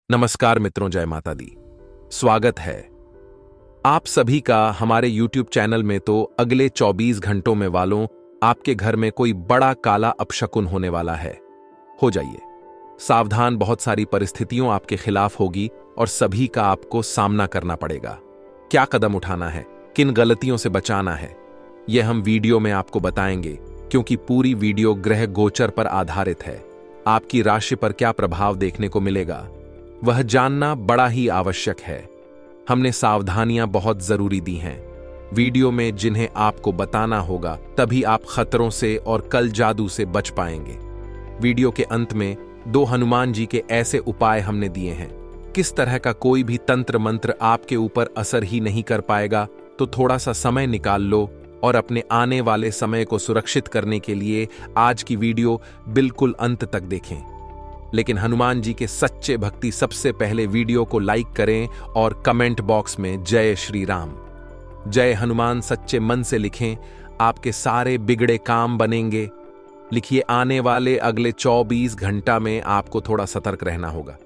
नमस्कार मित्रों, जय माता दी। स्वागत है आप सभी का हमारे YouTube चैनल में। तो अगले 24 घंटों में वालों, आपके घर में कोई बड़ा काला अपशकुन होने वाला है। हो जाइए सावधान, बहुत सारी परिस्थितियों आपके खिलाफ होगी और सभी का आपको सामना करना पड़ेगा। क्या कदम उठाना है, किन गलतियों से बचाना है, यह हम वीडियो में आपको बताएंगे, क्योंकि पूरी वीडियो ग्रह गोचर पर आधारित है। आपकी राशि पर क्या प्रभाव देखने को मिलेगा, वह जानना बड़ा ही आवश्यक है। हमने सावधानियां बहुत जरूरी दी हैं वीडियो में, जिन्हें आपको बताना होगा, तभी आप खतरों से और कल जादू से बच पाएंगे। वीडियो के अंत में 2 हनुमान जी के ऐसे उपाय हमने दिए हैं। किस तरह का कोई भी तंत्र मंत्र आपके ऊपर असर ही नहीं कर पाएगा। तो थोड़ा सा समय निकाल लो और अपने आने वाले समय को सुरक्षित करने के लिए आज की वीडियो बिल्कुल अंत तक देखें। लेकिन हनुमान जी के सच्चे भक्ति सबसे पहले वीडियो को लाइक करें और कमेंट बॉक्स में जय श्री राम, जय हनुमान सच्चे मन से लिखें। आपके सारे बिगड़े काम बनेंगे। लिखिए, आने वाले अगले 24 घंटा में आपको थोड़ा सतर्क रहना होगा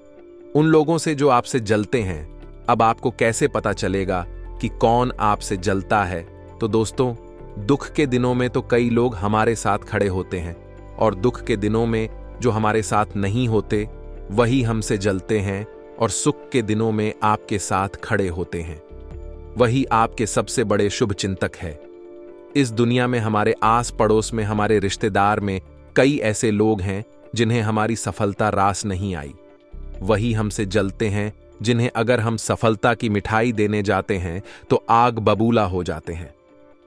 उन लोगों से जो आपसे जलते हैं। अब आपको कैसे पता चलेगा कि कौन आपसे जलता है? तो दोस्तों, दुख के दिनों में तो कई लोग हमारे साथ खड़े होते हैं, और दुख के दिनों में जो हमारे साथ नहीं होते वही हमसे जलते हैं, और सुख के दिनों में आपके साथ खड़े होते हैं वही आपके सबसे बड़े शुभ चिंतक है। इस दुनिया में हमारे आस पड़ोस में, हमारे रिश्तेदार में कई ऐसे लोग हैं जिन्हें हमारी सफलता रास नहीं आई। वही हमसे जलते हैं, जिन्हें अगर हम सफलता की मिठाई देने जाते हैं तो आग बबूला हो जाते हैं।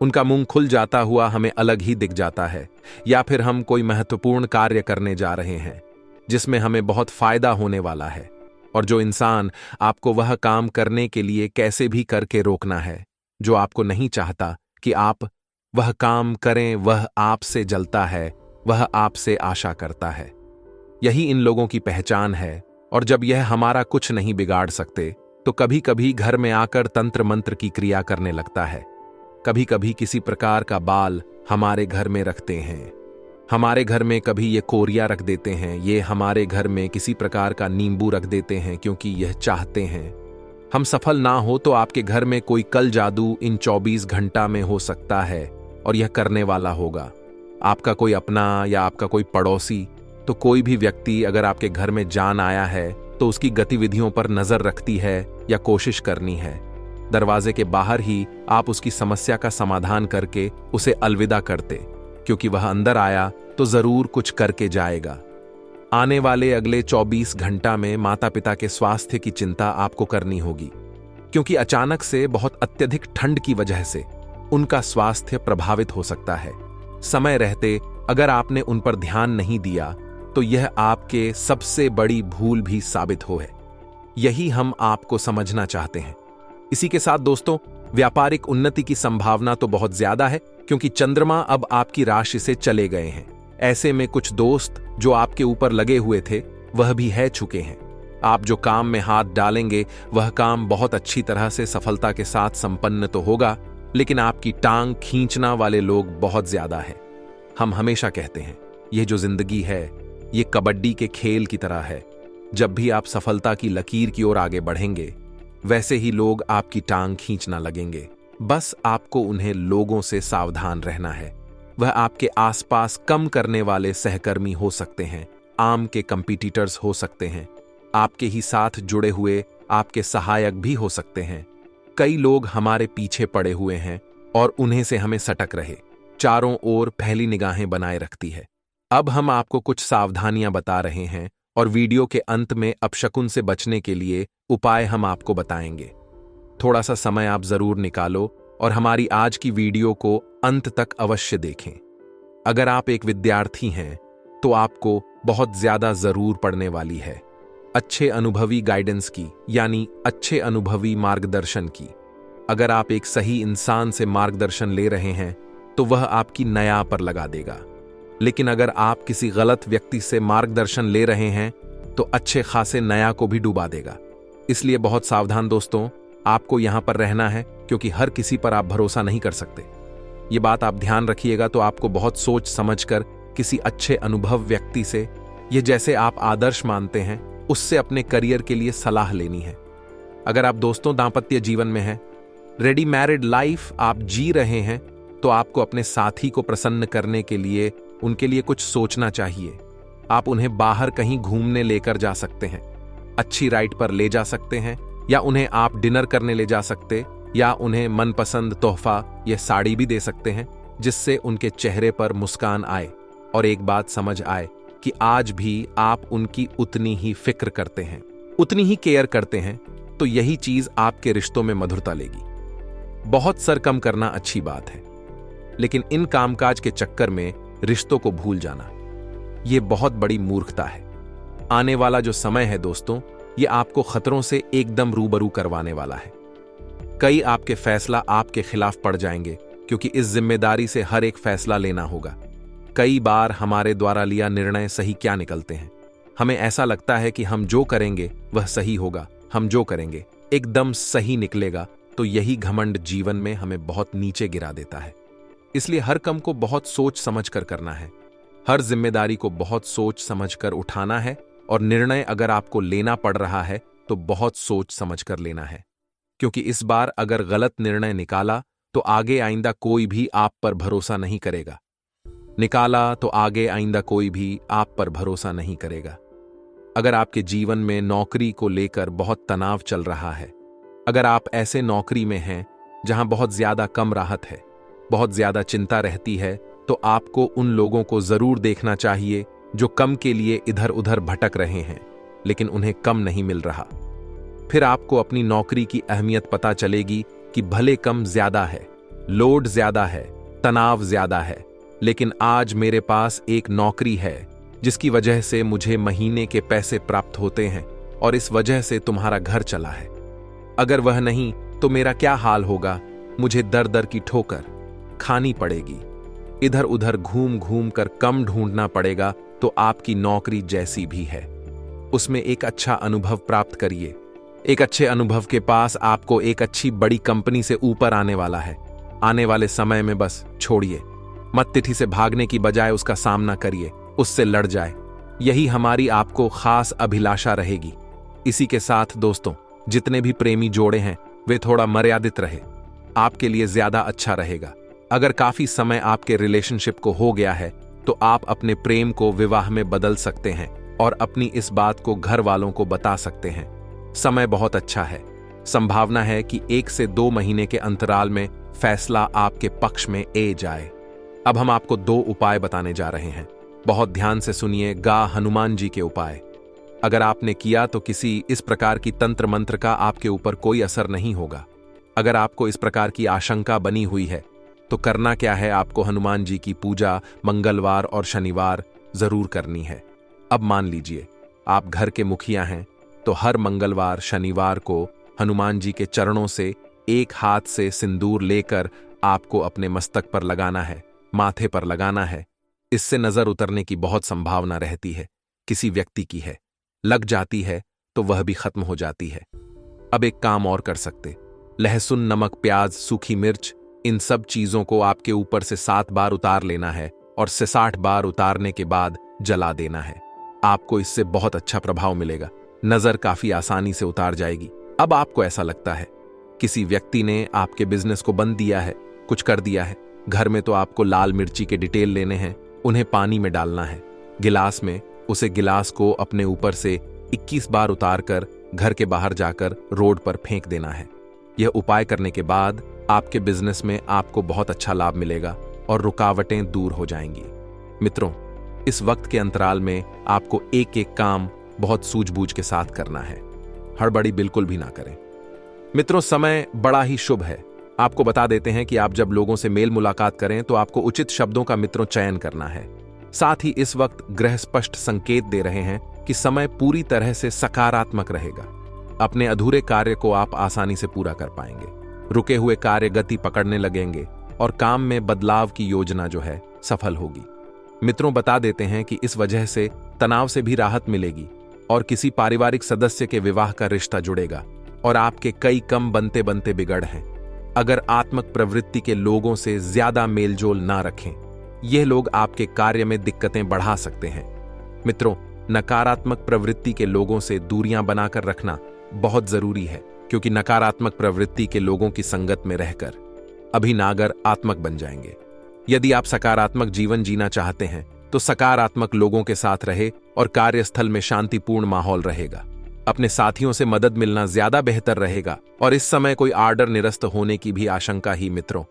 उनका मुंह खुल जाता हुआ हमें अलग ही दिख जाता है। या फिर हम कोई महत्वपूर्ण कार्य करने जा रहे हैं जिसमें हमें बहुत फायदा होने वाला है, और जो इंसान आपको वह काम करने के लिए कैसे भी करके रोकना है जो आपको नहीं चाहता कि आप वह काम करें, वह आपसे जलता है, वह आपसे आशा करता है। यही इन लोगों की पहचान है। और जब यह हमारा कुछ नहीं बिगाड़ सकते तो कभी कभी घर में आकर तंत्र मंत्र की क्रिया करने लगता है। कभी कभी किसी प्रकार का बाल हमारे घर में रखते हैं। हमारे घर में कभी ये कोरिया रख देते हैं। ये हमारे घर में किसी प्रकार का नींबू रख देते हैं, क्योंकि यह चाहते हैं हम सफल ना हो। तो आपके घर में कोई कल जादू इन 24 घंटा में हो सकता है, और यह करने वाला होगा आपका कोई अपना या आपका कोई पड़ोसी। तो कोई भी व्यक्ति अगर आपके घर में जान आया है तो उसकी गतिविधियों पर नजर रखती है या कोशिश करनी है। दरवाजे के बाहर ही आप उसकी समस्या का समाधान करके उसे अलविदा करते, क्योंकि वह अंदर आया तो जरूर कुछ करके जाएगा। आने वाले अगले 24 घंटा में माता पिता के स्वास्थ्य की चिंता आपको करनी होगी, क्योंकि अचानक से बहुत अत्यधिक ठंड की वजह से उनका स्वास्थ्य प्रभावित हो सकता है। समय रहते अगर आपने उन पर ध्यान नहीं दिया तो यह आपके सबसे बड़ी भूल भी साबित हो है। यही हम आपको समझना चाहते हैं। इसी के साथ दोस्तों, व्यापारिक उन्नति की संभावना तो बहुत ज्यादा है, क्योंकि चंद्रमा अब आपकी राशि से चले गए हैं। ऐसे में कुछ दोस्त जो आपके ऊपर लगे हुए थे वह भी है चुके हैं। आप जो काम में हाथ डालेंगे वह काम बहुत अच्छी तरह से सफलता के साथ संपन्न तो होगा, लेकिन आपकी टांग खींचना वाले लोग बहुत ज्यादा है। हम हमेशा कहते हैं, यह जो जिंदगी है ये कबड्डी के खेल की तरह है। जब भी आप सफलता की लकीर की ओर आगे बढ़ेंगे, वैसे ही लोग आपकी टांग खींचना लगेंगे। बस आपको उन्हें लोगों से सावधान रहना है। वह आपके आसपास कम करने वाले सहकर्मी हो सकते हैं, आम के कंपीटिटर्स हो सकते हैं, आपके ही साथ जुड़े हुए आपके सहायक भी हो सकते हैं। कई लोग हमारे पीछे पड़े हुए हैं और उन्हें से हमें सटक रहे चारों ओर पहली निगाहें बनाए रखती है। अब हम आपको कुछ सावधानियां बता रहे हैं, और वीडियो के अंत में अपशकुन से बचने के लिए उपाय हम आपको बताएंगे। थोड़ा सा समय आप जरूर निकालो और हमारी आज की वीडियो को अंत तक अवश्य देखें। अगर आप एक विद्यार्थी हैं तो आपको बहुत ज्यादा जरूर पड़ने वाली है अच्छे अनुभवी गाइडेंस की, यानी अच्छे अनुभवी मार्गदर्शन की। अगर आप एक सही इंसान से मार्गदर्शन ले रहे हैं तो वह आपकी नया पर लगा देगा। लेकिन अगर आप किसी गलत व्यक्ति से मार्गदर्शन ले रहे हैं तो अच्छे खासे नया को भी डुबा देगा। इसलिए बहुत सावधान दोस्तों, आपको यहां पर रहना है, क्योंकि हर किसी पर आप भरोसा नहीं कर सकते। ये बात आप ध्यान रखिएगा। तो आपको बहुत सोच समझकर किसी अच्छे अनुभव व्यक्ति से, ये जैसे आप आदर्श मानते हैं, उससे अपने करियर के लिए सलाह लेनी है। अगर आप दोस्तों दांपत्य जीवन में हैं, रेडी मैरिड लाइफ आप जी रहे हैं, तो आपको अपने साथी को प्रसन्न करने के लिए उनके लिए कुछ सोचना चाहिए। आप उन्हें बाहर कहीं घूमने लेकर जा सकते हैं, अच्छी राइड पर ले जा सकते हैं, या उन्हें आप डिनर करने ले जा सकते, या उन्हें मनपसंद तोहफा या साड़ी भी दे सकते हैं, जिससे उनके चेहरे पर मुस्कान आए और एक बात समझ आए कि आज भी आप उनकी उतनी ही फिक्र करते हैं, उतनी ही केयर करते हैं। तो यही चीज आपके रिश्तों में मधुरता लेगी। बहुत सर कम करना अच्छी बात है, लेकिन इन कामकाज के चक्कर में रिश्तों को भूल जाना, यह बहुत बड़ी मूर्खता है। आने वाला जो समय है दोस्तों, ये आपको खतरों से एकदम रूबरू करवाने वाला है। कई आपके फैसला आपके खिलाफ पड़ जाएंगे, क्योंकि इस जिम्मेदारी से हर एक फैसला लेना होगा। कई बार हमारे द्वारा लिया निर्णय सही क्या निकलते हैं। हमें ऐसा लगता है कि हम जो करेंगे वह सही होगा, हम जो करेंगे एकदम सही निकलेगा, तो यही घमंड जीवन में हमें बहुत नीचे गिरा देता है। इसलिए हर काम को बहुत सोच समझ कर करना है, हर जिम्मेदारी को बहुत सोच समझ कर उठाना है, और निर्णय अगर आपको लेना पड़ रहा है तो बहुत सोच समझ कर लेना है। क्योंकि इस बार अगर गलत निर्णय निकाला तो आगे आइंदा कोई भी आप पर भरोसा नहीं करेगा। अगर आपके जीवन में नौकरी को लेकर बहुत तनाव चल रहा है, अगर आप ऐसे नौकरी में हैं जहां बहुत ज्यादा कम राहत है, बहुत ज्यादा चिंता रहती है, तो आपको उन लोगों को जरूर देखना चाहिए जो कम के लिए इधर उधर भटक रहे हैं, लेकिन उन्हें कम नहीं मिल रहा। फिर आपको अपनी नौकरी की अहमियत पता चलेगी कि भले कम ज्यादा है, लोड ज्यादा है, तनाव ज्यादा है, लेकिन आज मेरे पास एक नौकरी है जिसकी वजह से मुझे महीने के पैसे प्राप्त होते हैं, और इस वजह से तुम्हारा घर चला है। अगर वह नहीं तो मेरा क्या हाल होगा, मुझे दर दर की ठोकर खानी पड़ेगी, इधर उधर घूम घूम कर कम ढूंढना पड़ेगा। तो आपकी नौकरी जैसी भी है, उसमें एक अच्छा अनुभव प्राप्त करिए। एक अच्छे अनुभव के पास आपको एक अच्छी बड़ी कंपनी से ऊपर आने वाला है। आने वाले समय में बस छोड़िए मत, तिथि से भागने की बजाय उसका सामना करिए, उससे लड़ जाए। यही हमारी आपको खास अभिलाषा रहेगी। इसी के साथ दोस्तों, जितने भी प्रेमी जोड़े हैं वे थोड़ा मर्यादित रहे, आपके लिए ज्यादा अच्छा रहेगा। अगर काफी समय आपके रिलेशनशिप को हो गया है तो आप अपने प्रेम को विवाह में बदल सकते हैं और अपनी इस बात को घर वालों को बता सकते हैं। समय बहुत अच्छा है, संभावना है कि 1 से 2 महीने के अंतराल में फैसला आपके पक्ष में ए जाए। अब हम आपको 2 उपाय बताने जा रहे हैं, बहुत ध्यान से सुनिएगा। हनुमान जी के उपाय अगर आपने किया तो किसी इस प्रकार की तंत्र मंत्र का आपके ऊपर कोई असर नहीं होगा। अगर आपको इस प्रकार की आशंका बनी हुई है तो करना क्या है, आपको हनुमान जी की पूजा मंगलवार और शनिवार जरूर करनी है। अब मान लीजिए आप घर के मुखिया हैं, तो हर मंगलवार शनिवार को हनुमान जी के चरणों से एक हाथ से सिंदूर लेकर आपको अपने मस्तक पर लगाना है, माथे पर लगाना है। इससे नजर उतरने की बहुत संभावना रहती है, किसी व्यक्ति की है, लग जाती है तो वह भी खत्म हो जाती है। अब एक काम और कर सकते, लहसुन, नमक, प्याज, सूखी मिर्च, इन सब चीजों को आपके ऊपर से 7 बार उतार लेना है और 60 बार उतारने के बाद जला देना है। आपको इससे बहुत अच्छा प्रभाव मिलेगा, नजर काफी आसानी से उतार जाएगी। अब आपको ऐसा लगता है किसी व्यक्ति ने आपके बिजनेस को बंद दिया है, कुछ कर दिया है, घर में तो आपको लाल मिर्ची के डिटेल लेने हैं, उन्हें पानी में डालना है, गिलास में, उसे गिलास को अपने ऊपर से 21 बार उतार कर घर के बाहर जाकर रोड पर फेंक देना है। यह उपाय करने के बाद आपके बिजनेस में आपको बहुत अच्छा लाभ मिलेगा और रुकावटें दूर हो जाएंगी। मित्रों, इस वक्त के अंतराल में आपको एक एक काम बहुत सूझबूझ के साथ करना है, हड़बड़ी बिल्कुल भी ना करें। मित्रों, समय बड़ा ही शुभ है। आपको बता देते हैं कि आप जब लोगों से मेल मुलाकात करें तो आपको उचित शब्दों का मित्रों चयन करना है। साथ ही इस वक्त ग्रह स्पष्ट संकेत दे रहे हैं कि समय पूरी तरह से सकारात्मक रहेगा। अपने अधूरे कार्य को आप आसानी से पूरा कर पाएंगे, रुके हुए कार्य गति पकड़ने लगेंगे और काम में बदलाव की योजना जो है सफल होगी। मित्रों, बता देते हैं कि इस वजह से तनाव से भी राहत मिलेगी और किसी पारिवारिक सदस्य के विवाह का रिश्ता जुड़ेगा और आपके कई कम बनते बनते बिगड़ हैं। अगर आत्मक प्रवृत्ति के लोगों से ज्यादा मेलजोल ना रखें, यह लोग आपके कार्य में दिक्कतें बढ़ा सकते हैं। मित्रों, नकारात्मक प्रवृत्ति के लोगों से दूरियां बनाकर रखना बहुत जरूरी है, क्योंकि नकारात्मक प्रवृत्ति के लोगों की संगत में रहकर अभी नकारात्मक बन जाएंगे। यदि आप सकारात्मक जीवन जीना चाहते हैं तो सकारात्मक लोगों के साथ रहे और कार्यस्थल में शांतिपूर्ण माहौल रहेगा। अपने साथियों से मदद मिलना ज्यादा बेहतर रहेगा और इस समय कोई आर्डर निरस्त होने की भी आशंका ही मित्रों।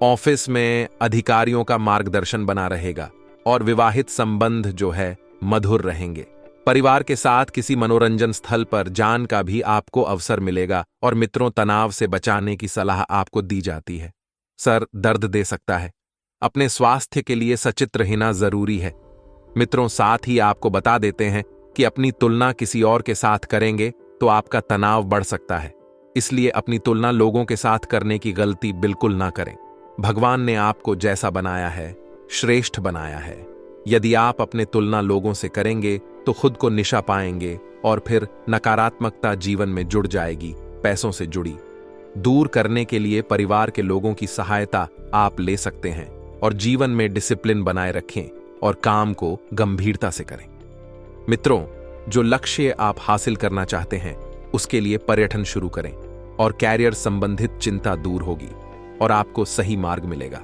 ऑफिस में अधिकारियों का मार्गदर्शन बना रहेगा और विवाहित संबंध जो है मधुर रहेंगे। परिवार के साथ किसी मनोरंजन स्थल पर जान का भी आपको अवसर मिलेगा और मित्रों, तनाव से बचाने की सलाह आपको दी जाती है। सर दर्द दे सकता है, अपने स्वास्थ्य के लिए सचेत रहना जरूरी है। मित्रों, साथ ही आपको बता देते हैं कि अपनी तुलना किसी और के साथ करेंगे तो आपका तनाव बढ़ सकता है, इसलिए अपनी तुलना लोगों के साथ करने की गलती बिल्कुल ना करें। भगवान ने आपको जैसा बनाया है श्रेष्ठ बनाया है। यदि आप अपने तुलना लोगों से करेंगे तो खुद को निशा पाएंगे और फिर नकारात्मकता जीवन में जुड़ जाएगी। पैसों से जुड़ी दूर करने के लिए परिवार के लोगों की सहायता आप ले सकते हैं और जीवन में डिसिप्लिन बनाए रखें और काम को गंभीरता से करें। मित्रों, जो लक्ष्य आप हासिल करना चाहते हैं उसके लिए पर्यटन शुरू करें और कैरियर संबंधित चिंता दूर होगी और आपको सही मार्ग मिलेगा।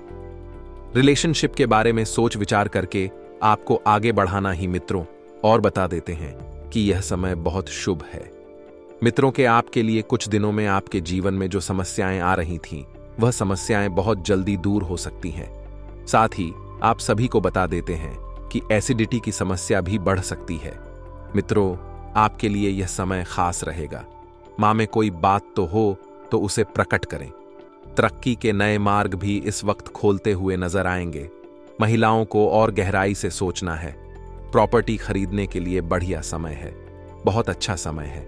रिलेशनशिप के बारे में सोच विचार करके आपको आगे बढ़ाना ही मित्रों और बता देते हैं कि यह समय बहुत शुभ है। मित्रों के आपके लिए कुछ दिनों में आपके जीवन में जो समस्याएं आ रही थीं वह समस्याएं बहुत जल्दी दूर हो सकती हैं। साथ ही आप सभी को बता देते हैं कि एसिडिटी की समस्या भी बढ़ सकती है। मित्रों, आपके लिए यह समय खास रहेगा। मां में कोई बात तो हो तो उसे प्रकट करें। तरक्की के नए मार्ग भी इस वक्त खोलते हुए नजर आएंगे। महिलाओं को और गहराई से सोचना है। प्रॉपर्टी खरीदने के लिए बढ़िया समय है, बहुत अच्छा समय है।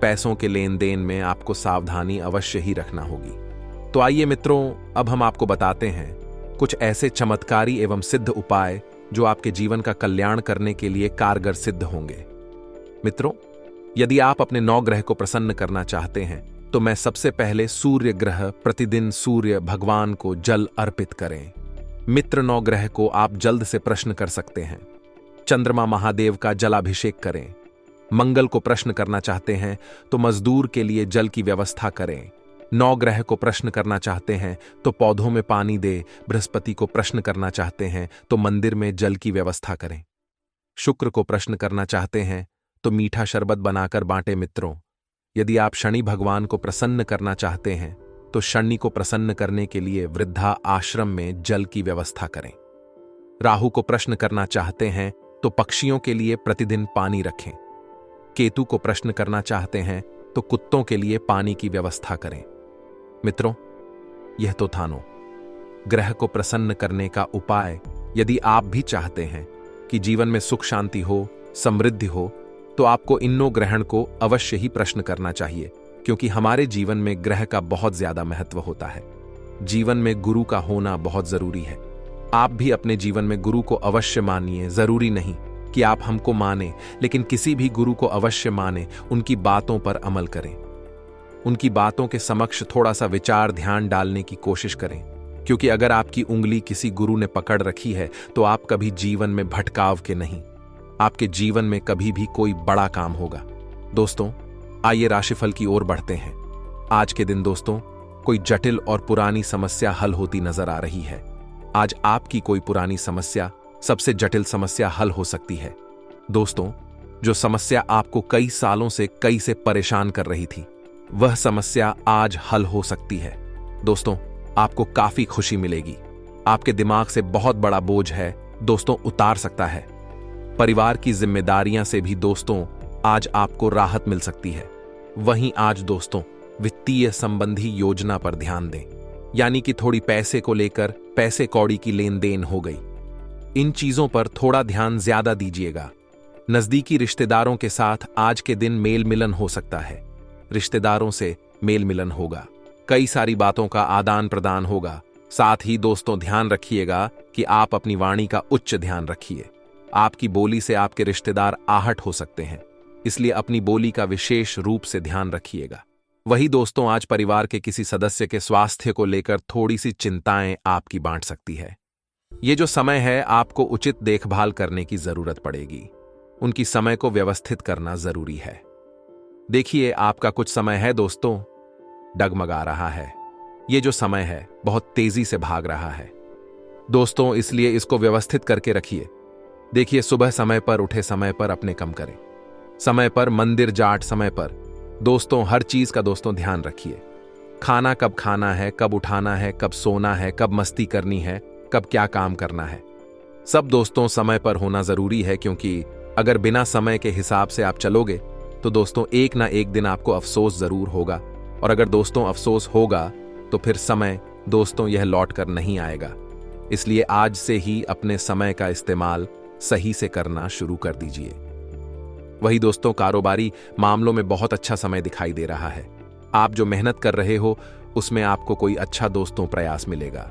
पैसों के लेन देन में आपको सावधानी अवश्य ही रखना होगी। तो आइए मित्रों, अब हम आपको बताते हैं कुछ ऐसे चमत्कारी एवं सिद्ध उपाय जो आपके जीवन का कल्याण करने के लिए कारगर सिद्ध होंगे। मित्रों, यदि आप अपने 9 ग्रह को प्रसन्न करना चाहते हैं तो मैं सबसे पहले सूर्य ग्रह, प्रतिदिन सूर्य भगवान को जल अर्पित करें। मित्र 9 ग्रह को आप जल्द से प्रश्न कर सकते हैं। चंद्रमा महादेव का जलाभिषेक करें। मंगल को प्रश्न करना चाहते हैं तो मजदूर के लिए जल की व्यवस्था करें। 9 ग्रह को प्रश्न करना चाहते हैं तो पौधों में पानी दे। बृहस्पति को प्रश्न करना चाहते हैं तो मंदिर में जल की व्यवस्था करें। शुक्र को प्रश्न करना चाहते हैं तो मीठा शरबत बनाकर बांटे। मित्रों, यदि आप शनि भगवान को प्रसन्न करना चाहते हैं तो शनि को प्रसन्न करने के लिए वृद्धा आश्रम में जल की व्यवस्था करें। राहु को प्रश्न करना चाहते हैं तो पक्षियों के लिए प्रतिदिन पानी रखें। केतु को प्रश्न करना चाहते हैं तो कुत्तों के लिए पानी की व्यवस्था करें। मित्रों, यह तो था 9 ग्रह को प्रसन्न करने का उपाय। यदि आप भी चाहते हैं कि जीवन में सुख शांति हो, समृद्धि हो, तो आपको इन 9 ग्रहण को अवश्य ही प्रश्न करना चाहिए, क्योंकि हमारे जीवन में ग्रह का बहुत ज्यादा महत्व होता है। जीवन में गुरु का होना बहुत जरूरी है। आप भी अपने जीवन में गुरु को अवश्य मानिए। जरूरी नहीं कि आप हमको माने, लेकिन किसी भी गुरु को अवश्य माने, उनकी बातों पर अमल करें। उनकी बातों के समक्ष थोड़ा सा विचार ध्यान डालने की कोशिश करें, क्योंकि अगर आपकी उंगली किसी गुरु ने पकड़ रखी है तो आप कभी जीवन में भटकाव के नहीं, आपके जीवन में कभी भी कोई बड़ा काम होगा। दोस्तों, आइए राशिफल की ओर बढ़ते हैं। आज के दिन दोस्तों, कोई जटिल और पुरानी समस्या हल होती नजर आ रही है। आज आपकी कोई पुरानी समस्या सबसे जटिल समस्या हल हो सकती है। दोस्तों, जो समस्या आपको कई सालों से परेशान कर रही थी, वह समस्या आज हल हो सकती है। दोस्तों, आपको काफी खुशी मिलेगी। आपके दिमाग से बहुत बड़ा बोझ है दोस्तों उतार सकता है। परिवार की जिम्मेदारियां से भी दोस्तों आज आपको राहत मिल सकती है। वहीं आज दोस्तों वित्तीय संबंधी योजना पर ध्यान दें, यानी कि थोड़ी पैसे को लेकर पैसे कौड़ी की लेन देन हो गई। इन चीजों पर थोड़ा ध्यान ज्यादा दीजिएगा। नजदीकी रिश्तेदारों के साथ आज के दिन मेल मिलन हो सकता है। रिश्तेदारों से मेल मिलन होगा, कई सारी बातों का आदान प्रदान होगा। साथ ही दोस्तों ध्यान रखिएगा कि आप अपनी वाणी का उच्च ध्यान रखिए। आपकी बोली से आपके रिश्तेदार आहट हो सकते हैं, इसलिए अपनी बोली का विशेष रूप से ध्यान रखिएगा। वही दोस्तों, आज परिवार के किसी सदस्य के स्वास्थ्य को लेकर थोड़ी सी चिंताएं आपकी बांट सकती है। ये जो समय है, आपको उचित देखभाल करने की जरूरत पड़ेगी। उनकी समय को व्यवस्थित करना जरूरी है। देखिए, आपका कुछ समय है दोस्तों, डगमगा रहा है। ये जो समय है बहुत तेजी से भाग रहा है दोस्तों, इसलिए इसको व्यवस्थित करके रखिए। देखिए, सुबह समय पर उठे, समय पर अपने कम करें, समय पर मंदिर जाट, समय पर दोस्तों हर चीज का दोस्तों ध्यान रखिए। खाना कब खाना है, कब उठाना है, कब सोना है, कब मस्ती करनी है, कब क्या काम करना है, सब दोस्तों समय पर होना जरूरी है। क्योंकि अगर बिना समय के हिसाब से आप चलोगे तो दोस्तों एक ना एक दिन आपको अफसोस जरूर होगा। और अगर दोस्तों अफसोस होगा तो फिर समय दोस्तों यह लौट कर नहीं आएगा। इसलिए आज से ही अपने समय का इस्तेमाल सही से करना शुरू कर दीजिए। वही दोस्तों, कारोबारी मामलों में बहुत अच्छा समय दिखाई दे रहा है। आप जो मेहनत कर रहे हो उसमें आपको कोई अच्छा दोस्तों प्रयास मिलेगा।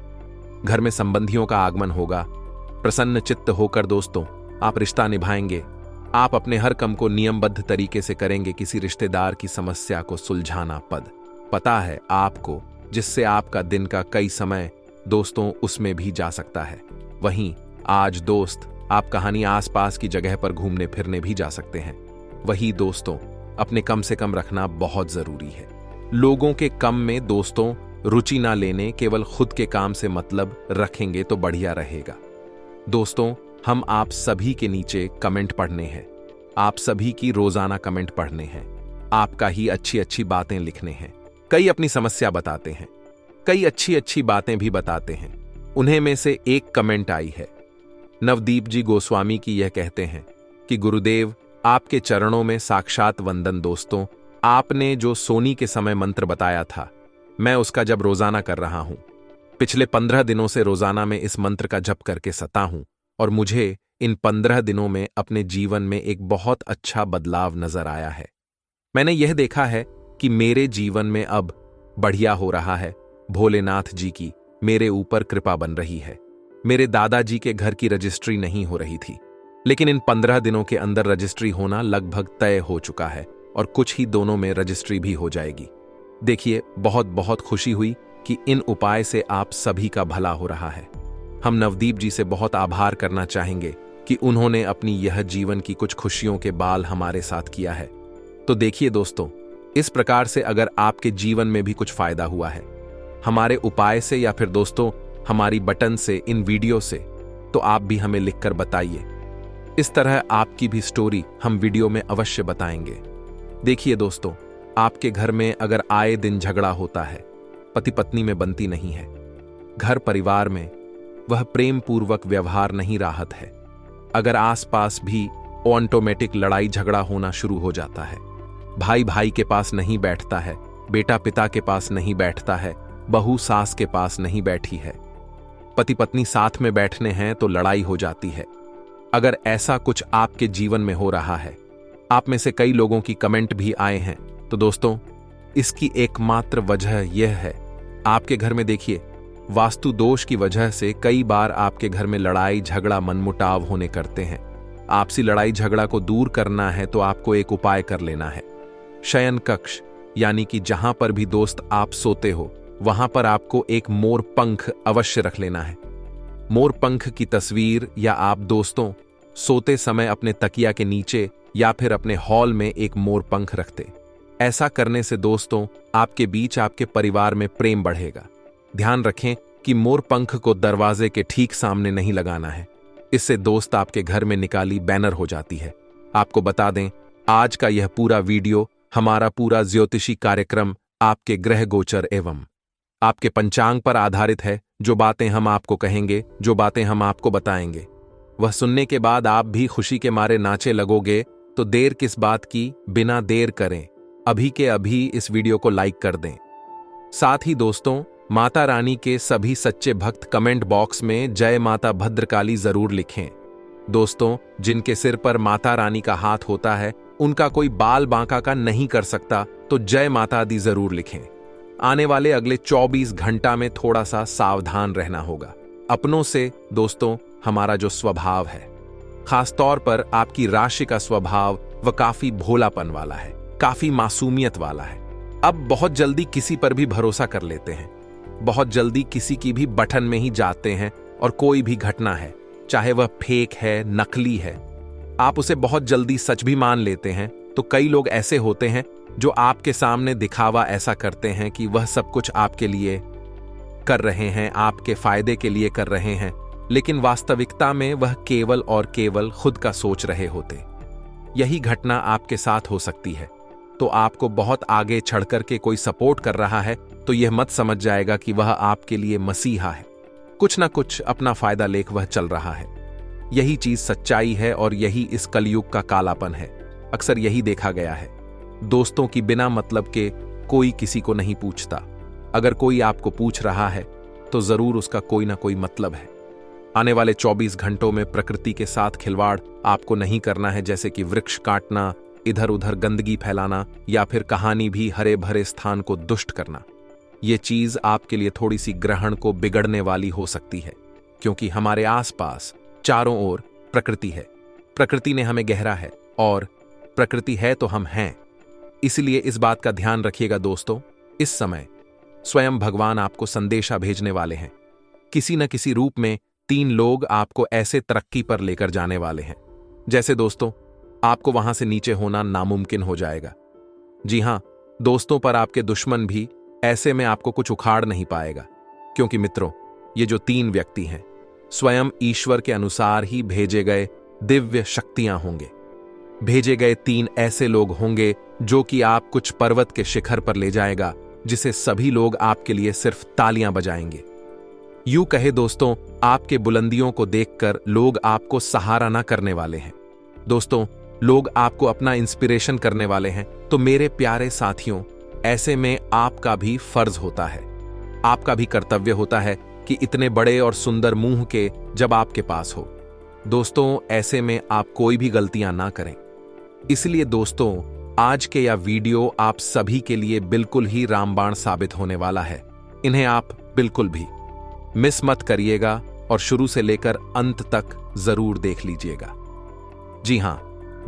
घर में संबंधियों का आगमन होगा। प्रसन्न चित्त होकर दोस्तों आप रिश्ता निभाएंगे। आप अपने हर काम को नियमबद्ध तरीके से करेंगे। किसी रिश्तेदार की समस्या को सुलझाना पता है आपको, जिससे आपका दिन का कई समय दोस्तों उसमें भी जा सकता है। वहीं आज दोस्त आप कहानी आसपास की जगह पर घूमने फिरने भी जा सकते हैं। वही दोस्तों अपने कम से कम रखना बहुत जरूरी है। लोगों के कम में दोस्तों रुचि ना लेने, केवल खुद के काम से मतलब रखेंगे तो बढ़िया रहेगा। दोस्तों, हम आप सभी के नीचे कमेंट पढ़ने हैं। आप सभी की रोजाना कमेंट पढ़ने हैं। आपका ही अच्छी अच्छी बातें लिखने हैं। कई अपनी समस्या बताते हैं, कई अच्छी अच्छी बातें भी बताते हैं। उन्हें में से एक कमेंट आई है नवदीप जी गोस्वामी की। यह कहते हैं कि गुरुदेव, आपके चरणों में साक्षात वंदन। दोस्तों, आपने जो सोनी के समय मंत्र बताया था, मैं उसका जब रोजाना कर रहा हूं। पिछले 15 दिनों से रोजाना में इस मंत्र का जप करके सता हूं और मुझे इन 15 दिनों में अपने जीवन में एक बहुत अच्छा बदलाव नजर आया है। मैंने यह देखा है कि मेरे जीवन में अब बढ़िया हो रहा है। भोलेनाथ जी की मेरे ऊपर कृपा बन रही है। मेरे दादाजी के घर की रजिस्ट्री नहीं हो रही थी, लेकिन इन 15 दिनों के अंदर रजिस्ट्री होना लगभग तय हो चुका है और कुछ ही दोनों में रजिस्ट्री भी हो जाएगी। देखिए, बहुत बहुत खुशी हुई कि इन उपाय से आप सभी का भला हो रहा है। हम नवदीप जी से बहुत आभार करना चाहेंगे कि उन्होंने अपनी यह जीवन की कुछ खुशियों के बाल हमारे साथ किया है। तो देखिए दोस्तों, इस प्रकार से अगर आपके जीवन में भी कुछ फायदा हुआ है हमारे उपाय से या फिर दोस्तों हमारी बटन से, इन वीडियो से, तो आप भी हमें लिखकर बताइए। इस तरह आपकी भी स्टोरी हम वीडियो में अवश्य बताएंगे। देखिए दोस्तों, आपके घर में अगर आए दिन झगड़ा होता है, पति पत्नी में बनती नहीं है, घर परिवार में वह प्रेम पूर्वक व्यवहार नहीं राहत है, अगर आसपास भी ऑटोमेटिक लड़ाई झगड़ा होना शुरू हो जाता है, भाई भाई के पास नहीं बैठता है, बेटा पिता के पास नहीं बैठता है, बहू सास के पास नहीं बैठी है, पति पत्नी साथ में बैठने हैं तो लड़ाई हो जाती है, अगर ऐसा कुछ आपके जीवन में हो रहा है, आप में से कई लोगों की कमेंट भी आए हैं, तो दोस्तों इसकी एकमात्र वजह यह है, आपके घर में देखिए वास्तु दोष की वजह से कई बार आपके घर में लड़ाई झगड़ा मनमुटाव होने करते हैं। आपसी लड़ाई झगड़ा को दूर करना है तो आपको एक उपाय कर लेना है। शयन कक्ष यानी कि जहां पर भी दोस्त आप सोते हो वहां पर आपको एक मोर पंख अवश्य रख लेना है। मोर पंख की तस्वीर या आप दोस्तों सोते समय अपने तकिया के नीचे या फिर अपने हॉल में एक मोर पंख रखते। ऐसा करने से दोस्तों आपके बीच, आपके परिवार में प्रेम बढ़ेगा। ध्यान रखें कि मोर पंख को दरवाजे के ठीक सामने नहीं लगाना है, इससे दोस्त आपके घर में निकाली बैनर हो जाती है। आपको बता दें, आज का यह पूरा वीडियो, हमारा पूरा ज्योतिषी कार्यक्रम आपके ग्रह गोचर एवं आपके पंचांग पर आधारित है। जो बातें हम आपको कहेंगे, जो बातें हम आपको बताएंगे, वह सुनने के बाद आप भी खुशी के मारे नाचे लगोगे। तो देर किस बात की, बिना देर करें अभी के अभी इस वीडियो को लाइक कर दें। साथ ही दोस्तों, माता रानी के सभी सच्चे भक्त कमेंट बॉक्स में जय माता भद्रकाली जरूर लिखें। दोस्तों, जिनके सिर पर माता रानी का हाथ होता है उनका कोई बाल बांका का नहीं कर सकता, तो जय माता दी जरूर लिखें। आने वाले अगले 24 घंटा में थोड़ा सा सावधान रहना होगा अपनों से। दोस्तों, हमारा जो स्वभाव है, खासतौर पर आपकी राशि का स्वभाव, वह काफी भोलापन वाला है, काफी मासूमियत वाला है। अब बहुत जल्दी किसी पर भी भरोसा कर लेते हैं, बहुत जल्दी किसी की भी बटन में ही जाते हैं और कोई भी घटना है, चाहे वह फेक है, नकली है, आप उसे बहुत जल्दी सच भी मान लेते हैं। तो कई लोग ऐसे होते हैं जो आपके सामने दिखावा ऐसा करते हैं कि वह सब कुछ आपके लिए कर रहे हैं, आपके फायदे के लिए कर रहे हैं, लेकिन वास्तविकता में वह केवल और केवल खुद का सोच रहे होते। यही घटना आपके साथ हो सकती है। तो आपको बहुत आगे चढ़कर के कोई सपोर्ट कर रहा है तो यह मत समझ जाएगा कि वह आपके लिए मसीहा है। कुछ ना कुछ अपना फायदा लेकर वह चल रहा है। यही चीज सच्चाई है और यही इस कलयुग का कालापन है। अक्सर यही देखा गया है। दोस्तों की बिना मतलब के कोई किसी को नहीं पूछता। अगर कोई आपको पूछ रहा है तो जरूर उसका कोई ना कोई मतलब है। आने वाले 24 घंटों में प्रकृति के साथ खिलवाड़ आपको नहीं करना है, जैसे कि वृक्ष काटना, इधर उधर गंदगी फैलाना या फिर कहानी भी हरे भरे स्थान को दुष्ट करना। ये चीज आपके लिए थोड़ी सी ग्रहण को बिगड़ने वाली हो सकती है, क्योंकि हमारे आसपास चारों ओर प्रकृति है। प्रकृति ने हमें गहरा है और प्रकृति है तो हम हैं। इसलिए इस बात का ध्यान रखिएगा दोस्तों। इस समय स्वयं भगवान आपको संदेशा भेजने वाले हैं। किसी न किसी रूप में 3 लोग आपको ऐसे तरक्की पर लेकर जाने वाले हैं, जैसे दोस्तों आपको वहां से नीचे होना नामुमकिन हो जाएगा। जी हां दोस्तों, पर आपके दुश्मन भी ऐसे में आपको कुछ उखाड़ नहीं पाएगा, क्योंकि मित्रों ये जो 3 व्यक्ति हैं स्वयं ईश्वर के अनुसार ही भेजे गए दिव्य शक्तियां होंगे। भेजे गए 3 ऐसे लोग होंगे जो कि आप कुछ पर्वत के शिखर पर ले जाएगा, जिसे सभी लोग आपके लिए सिर्फ तालियां बजाएंगे। यूं कहे दोस्तों, आपके बुलंदियों को देखकर लोग आपको सहारा ना करने वाले हैं। दोस्तों लोग आपको अपना इंस्पिरेशन करने वाले हैं। तो मेरे प्यारे साथियों, ऐसे में आपका भी फर्ज होता है, आपका भी कर्तव्य होता है कि इतने बड़े और सुंदर मुंह के जब आपके पास हो दोस्तों, ऐसे में आप कोई भी गलतियां ना करें। इसलिए दोस्तों आज के यह वीडियो आप सभी के लिए बिल्कुल ही रामबाण साबित होने वाला है। इन्हें आप बिल्कुल भी मिस मत करिएगा और शुरू से लेकर अंत तक जरूर देख लीजिएगा। जी हां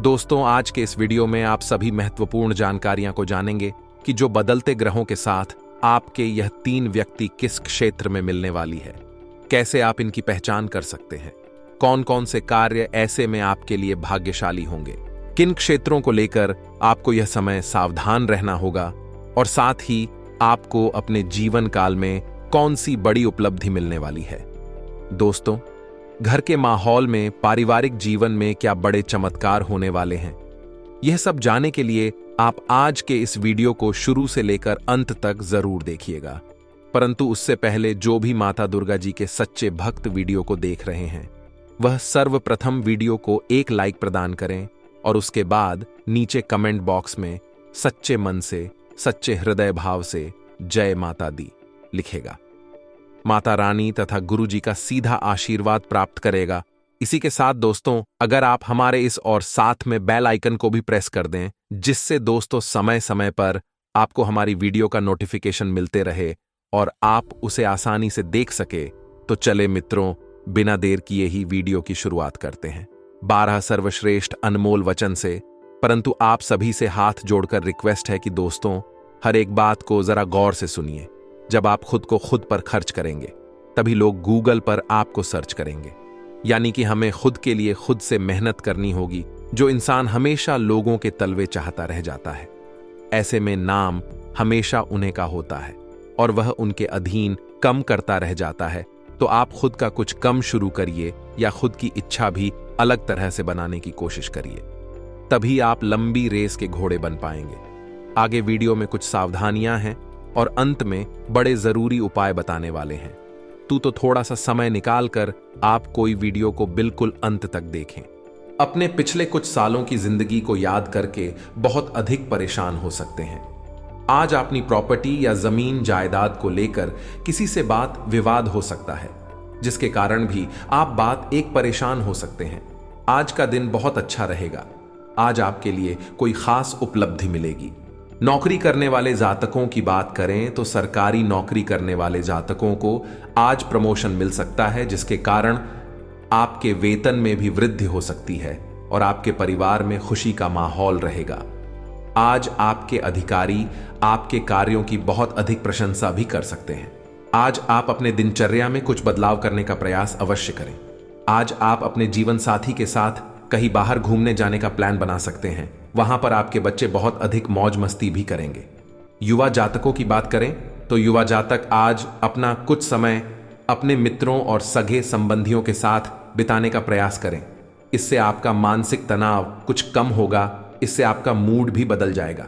दोस्तों, आज के इस वीडियो में आप सभी महत्वपूर्ण जानकारियां को जानेंगे कि जो बदलते ग्रहों के साथ आपके यह 3 व्यक्ति किस क्षेत्र में मिलने वाली है, कैसे आप इनकी पहचान कर सकते हैं, कौन कौन से कार्य ऐसे में आपके लिए भाग्यशाली होंगे, किन क्षेत्रों को लेकर आपको यह समय सावधान रहना होगा, और साथ ही आपको अपने जीवन काल में कौन सी बड़ी उपलब्धि मिलने वाली है। दोस्तों घर के माहौल में, पारिवारिक जीवन में क्या बड़े चमत्कार होने वाले हैं, यह सब जानने के लिए आप आज के इस वीडियो को शुरू से लेकर अंत तक जरूर देखिएगा। परंतु उससे पहले जो भी माता दुर्गा जी के सच्चे भक्त वीडियो को देख रहे हैं, वह सर्वप्रथम वीडियो को एक लाइक प्रदान करें और उसके बाद नीचे कमेंट बॉक्स में सच्चे मन से, सच्चे हृदय भाव से जय माता दी लिखेगा। माता रानी तथा गुरु जी का सीधा आशीर्वाद प्राप्त करेगा। इसी के साथ दोस्तों अगर आप हमारे इस और साथ में बेल आइकन को भी प्रेस कर दें, जिससे दोस्तों समय समय पर आपको हमारी वीडियो का नोटिफिकेशन मिलते रहे और आप उसे आसानी से देख सके, तो चले मित्रों बिना देर किए ही वीडियो की शुरुआत करते हैं 12 सर्वश्रेष्ठ अनमोल वचन से। परंतु आप सभी से हाथ जोड़कर रिक्वेस्ट है कि दोस्तों हर एक बात को जरा गौर से सुनिए। जब आप खुद को खुद पर खर्च करेंगे तभी लोग गूगल पर आपको सर्च करेंगे, यानी कि हमें खुद के लिए खुद से मेहनत करनी होगी। जो इंसान हमेशा लोगों के तलवे चाहता रह जाता है, ऐसे में नाम हमेशा उन्हीं का होता है और वह उनके अधीन कम करता रह जाता है। तो आप खुद का कुछ कम शुरू करिए या खुद की इच्छा भी अलग तरह से बनाने की कोशिश करिए, तभी आप लंबी रेस के घोड़े बन पाएंगे। आगे वीडियो में कुछ सावधानियां हैं और अंत में बड़े जरूरी उपाय बताने वाले हैं। तो थोड़ा सा समय निकालकर आप कोई वीडियो को बिल्कुल अंत तक देखें। अपने पिछले कुछ सालों की जिंदगी को याद करके बहुत अधिक परेशान हो सकते हैं। आज अपनी प्रॉपर्टी या जमीन जायदाद को लेकर किसी से बात विवाद हो सकता है, जिसके कारण भी आप बात एक परेशान हो सकते हैं। आज का दिन बहुत अच्छा रहेगा। आज आपके लिए कोई खास उपलब्धि मिलेगी। नौकरी करने वाले जातकों की बात करें तो सरकारी नौकरी करने वाले जातकों को आज प्रमोशन मिल सकता है, जिसके कारण आपके वेतन में भी वृद्धि हो सकती है और आपके परिवार में खुशी का माहौल रहेगा। आज आपके अधिकारी आपके कार्यों की बहुत अधिक प्रशंसा भी कर सकते हैं। आज आप अपने दिनचर्या में कुछ बदलाव करने का प्रयास अवश्य करें। आज आप अपने जीवन साथी के साथ कहीं बाहर घूमने जाने का प्लान बना सकते हैं। वहां पर आपके बच्चे बहुत अधिक मौज मस्ती भी करेंगे। युवा जातकों की बात करें तो युवा जातक आज अपना कुछ समय अपने मित्रों और सगे संबंधियों के साथ बिताने का प्रयास करें। इससे आपका मानसिक तनाव कुछ कम होगा, इससे आपका मूड भी बदल जाएगा।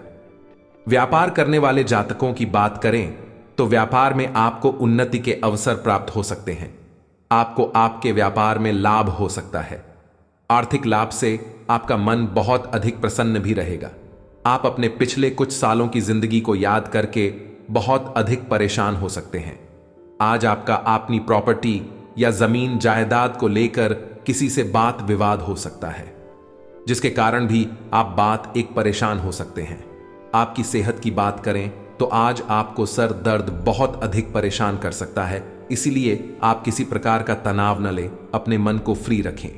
व्यापार करने वाले जातकों की बात करें तो व्यापार में आपको उन्नति के अवसर प्राप्त हो सकते हैं। आपको आपके व्यापार में लाभ हो सकता है। आर्थिक लाभ से आपका मन बहुत अधिक प्रसन्न भी रहेगा। आप अपने पिछले कुछ सालों की जिंदगी को याद करके बहुत अधिक परेशान हो सकते हैं। आज आपका अपनी प्रॉपर्टी या जमीन जायदाद को लेकर किसी से बात विवाद हो सकता है, जिसके कारण भी आप एक परेशान हो सकते हैं। आपकी सेहत की बात करें तो आज आपको सर दर्द बहुत अधिक परेशान कर सकता है, इसीलिए आप किसी प्रकार का तनाव न लें, अपने मन को फ्री रखें।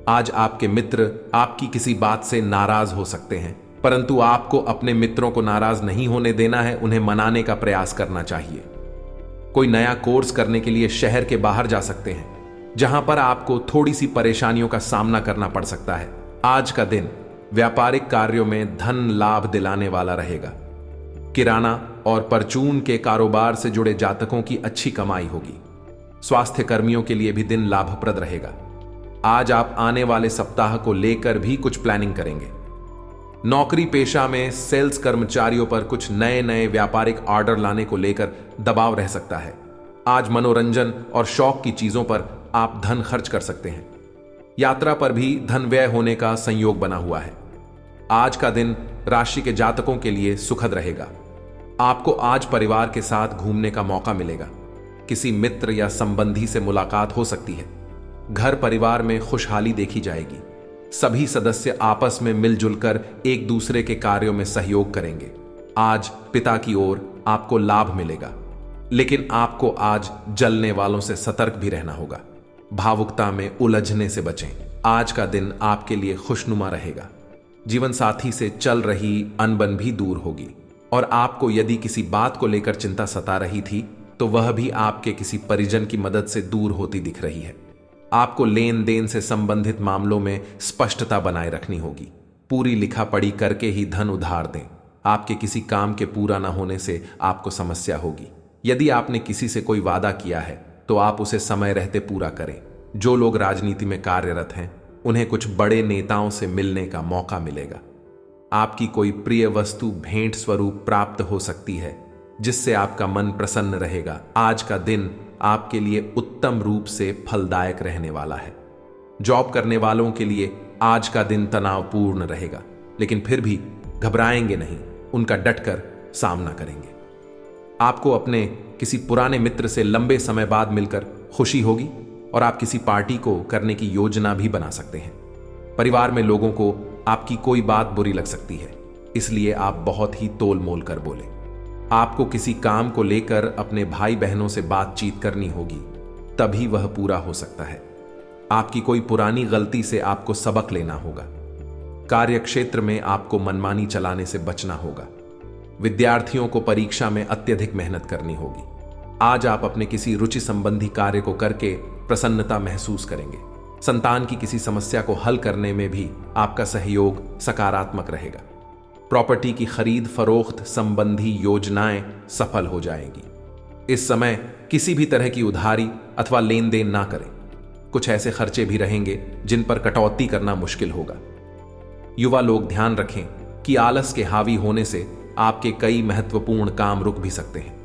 आज आपके मित्र आपकी किसी बात से नाराज हो सकते हैं, परंतु आपको अपने मित्रों को नाराज नहीं होने देना है, उन्हें मनाने का प्रयास करना चाहिए। कोई नया कोर्स करने के लिए शहर के बाहर जा सकते हैं, जहां पर आपको थोड़ी सी परेशानियों का सामना करना पड़ सकता है। आज का दिन व्यापारिक कार्यों में धन लाभ दिलाने वाला रहेगा। किराना और परचून के कारोबार से जुड़े जातकों की अच्छी कमाई होगी। स्वास्थ्य कर्मियों के लिए भी दिन लाभप्रद रहेगा। आज आप आने वाले सप्ताह को लेकर भी कुछ प्लानिंग करेंगे। नौकरी पेशा में सेल्स कर्मचारियों पर कुछ नए नए व्यापारिक ऑर्डर लाने को लेकर दबाव रह सकता है। आज मनोरंजन और शौक की चीजों पर आप धन खर्च कर सकते हैं। यात्रा पर भी धन व्यय होने का संयोग बना हुआ है। आज का दिन राशि के जातकों के लिए सुखद रहेगा। आपको आज परिवार के साथ घूमने का मौका मिलेगा। किसी मित्र या संबंधी से मुलाकात हो सकती है। घर परिवार में खुशहाली देखी जाएगी। सभी सदस्य आपस में मिलजुल कर एक दूसरे के कार्यों में सहयोग करेंगे। आज पिता की ओर आपको लाभ मिलेगा, लेकिन आपको आज जलने वालों से सतर्क भी रहना होगा। भावुकता में उलझने से बचें। आज का दिन आपके लिए खुशनुमा रहेगा। जीवन साथी से चल रही अनबन भी दूर होगी, और आपको यदि किसी बात को लेकर चिंता सता रही थी तो वह भी आपके किसी परिजन की मदद से दूर होती दिख रही है। आपको लेन देन से संबंधित मामलों में स्पष्टता बनाए रखनी होगी। पूरी लिखा पढ़ी करके ही धन उधार दें। आपके किसी काम के पूरा न होने से आपको समस्या होगी। यदि आपने किसी से कोई वादा किया है तो आप उसे समय रहते पूरा करें। जो लोग राजनीति में कार्यरत हैं उन्हें कुछ बड़े नेताओं से मिलने का मौका मिलेगा। आपकी कोई प्रिय वस्तु भेंट स्वरूप प्राप्त हो सकती है, जिससे आपका मन प्रसन्न रहेगा। आज का दिन आपके लिए उत्तम रूप से फलदायक रहने वाला है। जॉब करने वालों के लिए आज का दिन तनावपूर्ण रहेगा, लेकिन फिर भी घबराएंगे नहीं, उनका डटकर सामना करेंगे। आपको अपने किसी पुराने मित्र से लंबे समय बाद मिलकर खुशी होगी, और आप किसी पार्टी को करने की योजना भी बना सकते हैं। परिवार में लोगों को आपकी कोई बात बुरी लग सकती है, इसलिए आप बहुत ही तोल मोल कर बोले। आपको किसी काम को लेकर अपने भाई बहनों से बातचीत करनी होगी, तभी वह पूरा हो सकता है। आपकी कोई पुरानी गलती से आपको सबक लेना होगा। कार्यक्षेत्र में आपको मनमानी चलाने से बचना होगा। विद्यार्थियों को परीक्षा में अत्यधिक मेहनत करनी होगी। आज आप अपने किसी रुचि संबंधी कार्य को करके प्रसन्नता महसूस करेंगे। संतान की किसी समस्या को हल करने में भी आपका सहयोग सकारात्मक रहेगा। प्रॉपर्टी की खरीद फरोख्त संबंधी योजनाएं सफल हो जाएंगी। इस समय किसी भी तरह की उधारी अथवा लेन देन ना करें। कुछ ऐसे खर्चे भी रहेंगे जिन पर कटौती करना मुश्किल होगा। युवा लोग ध्यान रखें कि आलस के हावी होने से आपके कई महत्वपूर्ण काम रुक भी सकते हैं।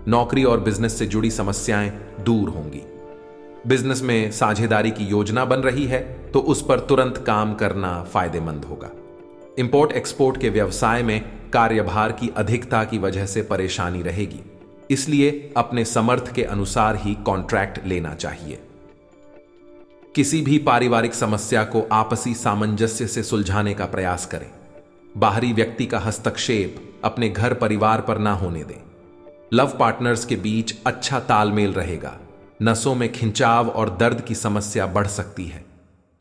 नौकरी और बिजनेस से जुड़ी समस्याएं दूर होंगी। बिजनेस में साझेदारी की योजना बन रही है तो उस पर तुरंत काम करना फायदेमंद होगा। इंपोर्ट एक्सपोर्ट के व्यवसाय में कार्यभार की अधिकता की वजह से परेशानी रहेगी, इसलिए अपने समर्थ के अनुसार ही कॉन्ट्रैक्ट लेना चाहिए। किसी भी पारिवारिक समस्या को आपसी सामंजस्य से सुलझाने का प्रयास करें। बाहरी व्यक्ति का हस्तक्षेप अपने घर परिवार पर ना होने दें। लव पार्टनर्स के बीच अच्छा तालमेल रहेगा। नसों में खिंचाव और दर्द की समस्या बढ़ सकती है।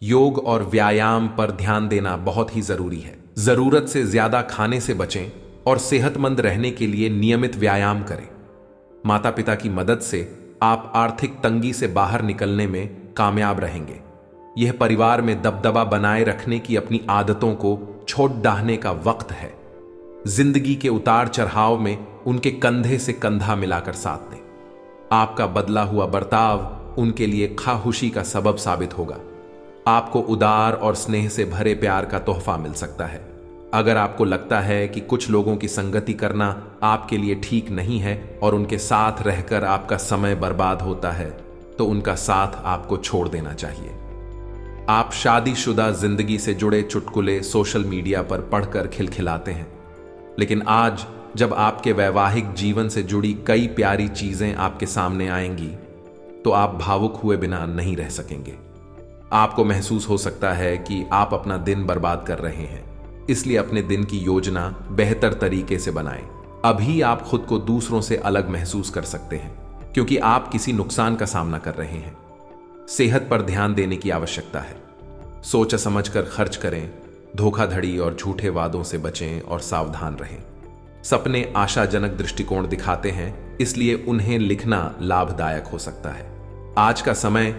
योग और व्यायाम पर ध्यान देना बहुत ही जरूरी है। जरूरत से ज्यादा खाने से बचें और सेहतमंद रहने के लिए नियमित व्यायाम करें। माता पिता की मदद से आप आर्थिक तंगी से बाहर निकलने में कामयाब रहेंगे। यह परिवार में दबदबा बनाए रखने की अपनी आदतों को छोड़ डाहने का वक्त है। जिंदगी के उतार चढ़ाव में उनके कंधे से कंधा मिलाकर साथ दें। आपका बदला हुआ बर्ताव उनके लिए खाहुशी का सबब साबित होगा। आपको उदार और स्नेह से भरे प्यार का तोहफा मिल सकता है। अगर आपको लगता है कि कुछ लोगों की संगति करना आपके लिए ठीक नहीं है और उनके साथ रहकर आपका समय बर्बाद होता है, तो उनका साथ आपको छोड़ देना चाहिए। आप शादीशुदा जिंदगी से जुड़े चुटकुले सोशल मीडिया पर पढ़कर खिलखिलाते हैं, लेकिन आज जब आपके वैवाहिक जीवन से जुड़ी कई प्यारी चीजें आपके सामने आएंगी, तो आप भावुक हुए बिना नहीं रह सकेंगे। आपको महसूस हो सकता है कि आप अपना दिन बर्बाद कर रहे हैं, इसलिए अपने दिन की योजना बेहतर तरीके से बनाएं। अभी आप खुद को दूसरों से अलग महसूस कर सकते हैं, क्योंकि आप किसी नुकसान का सामना कर रहे हैं। सेहत पर ध्यान देने की आवश्यकता है। सोच समझकर खर्च करें, धोखाधड़ी और झूठे वादों से बचें और सावधान रहें। सपने आशाजनक दृष्टिकोण दिखाते हैं, इसलिए उन्हें लिखना लाभदायक हो सकता है। आज का समय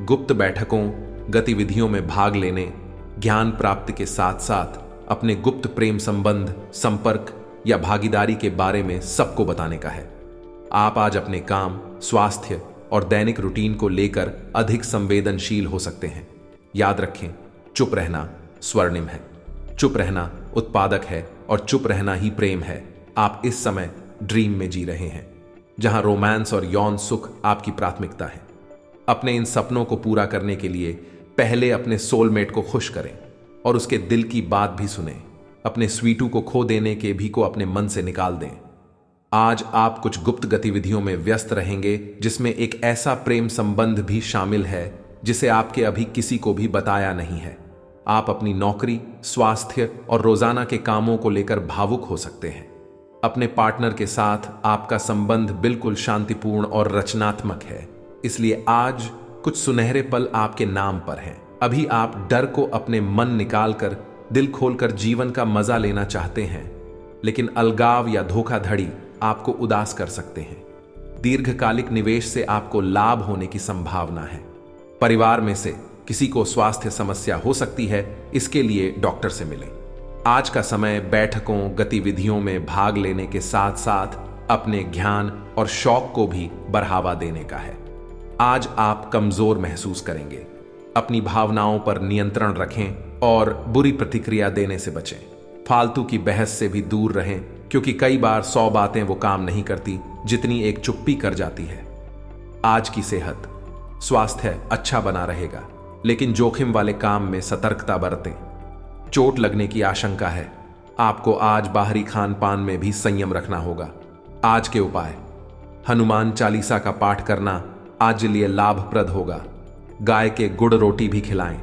गुप्त बैठकों, गतिविधियों में भाग लेने, ज्ञान प्राप्ति के साथ साथ अपने गुप्त प्रेम संबंध, संपर्क या भागीदारी के बारे में सबको बताने का है। आप आज अपने काम, स्वास्थ्य और दैनिक रूटीन को लेकर अधिक संवेदनशील हो सकते हैं। याद रखें, चुप रहना स्वर्णिम है। चुप रहना उत्पादक है और चुप रहना ही प्रेम है। आप इस समय ड्रीम में जी रहे हैं, जहां रोमांस और यौन सुख आपकी प्राथमिकता है। अपने इन सपनों को पूरा करने के लिए पहले अपने सोलमेट को खुश करें और उसके दिल की बात भी सुने। अपने स्वीटू को खो देने के भी को अपने मन से निकाल दें। आज आप कुछ गुप्त गतिविधियों में व्यस्त रहेंगे, जिसमें एक ऐसा प्रेम संबंध भी शामिल है जिसे आपके अभी किसी को भी बताया नहीं है। आप अपनी नौकरी, स्वास्थ्य और रोजाना के कामों को लेकर भावुक हो सकते हैं। अपने पार्टनर के साथ आपका संबंध बिल्कुल शांतिपूर्ण और रचनात्मक है, इसलिए आज कुछ सुनहरे पल आपके नाम पर हैं। अभी आप डर को अपने मन निकालकर दिल खोलकर जीवन का मजा लेना चाहते हैं, लेकिन अलगाव या धोखाधड़ी आपको उदास कर सकते हैं। दीर्घकालिक निवेश से आपको लाभ होने की संभावना है। परिवार में से किसी को स्वास्थ्य समस्या हो सकती है, इसके लिए डॉक्टर से मिलें। आज का समय बैठकों, गतिविधियों में भाग लेने के साथ साथ अपने ज्ञान और शौक को भी बढ़ावा देने का है। आज आप कमजोर महसूस करेंगे। अपनी भावनाओं पर नियंत्रण रखें और बुरी प्रतिक्रिया देने से बचें। फालतू की बहस से भी दूर रहें, क्योंकि कई बार 100 बातें वो काम नहीं करती जितनी एक चुप्पी कर जाती है। आज की सेहत, स्वास्थ्य अच्छा बना रहेगा, लेकिन जोखिम वाले काम में सतर्कता बरतें। चोट लगने की आशंका है। आपको आज बाहरी खान पान में भी संयम रखना होगा। आज के उपाय: हनुमान चालीसा का पाठ करना आज लिए लाभप्रद होगा। गाय के गुड़ रोटी भी खिलाएं।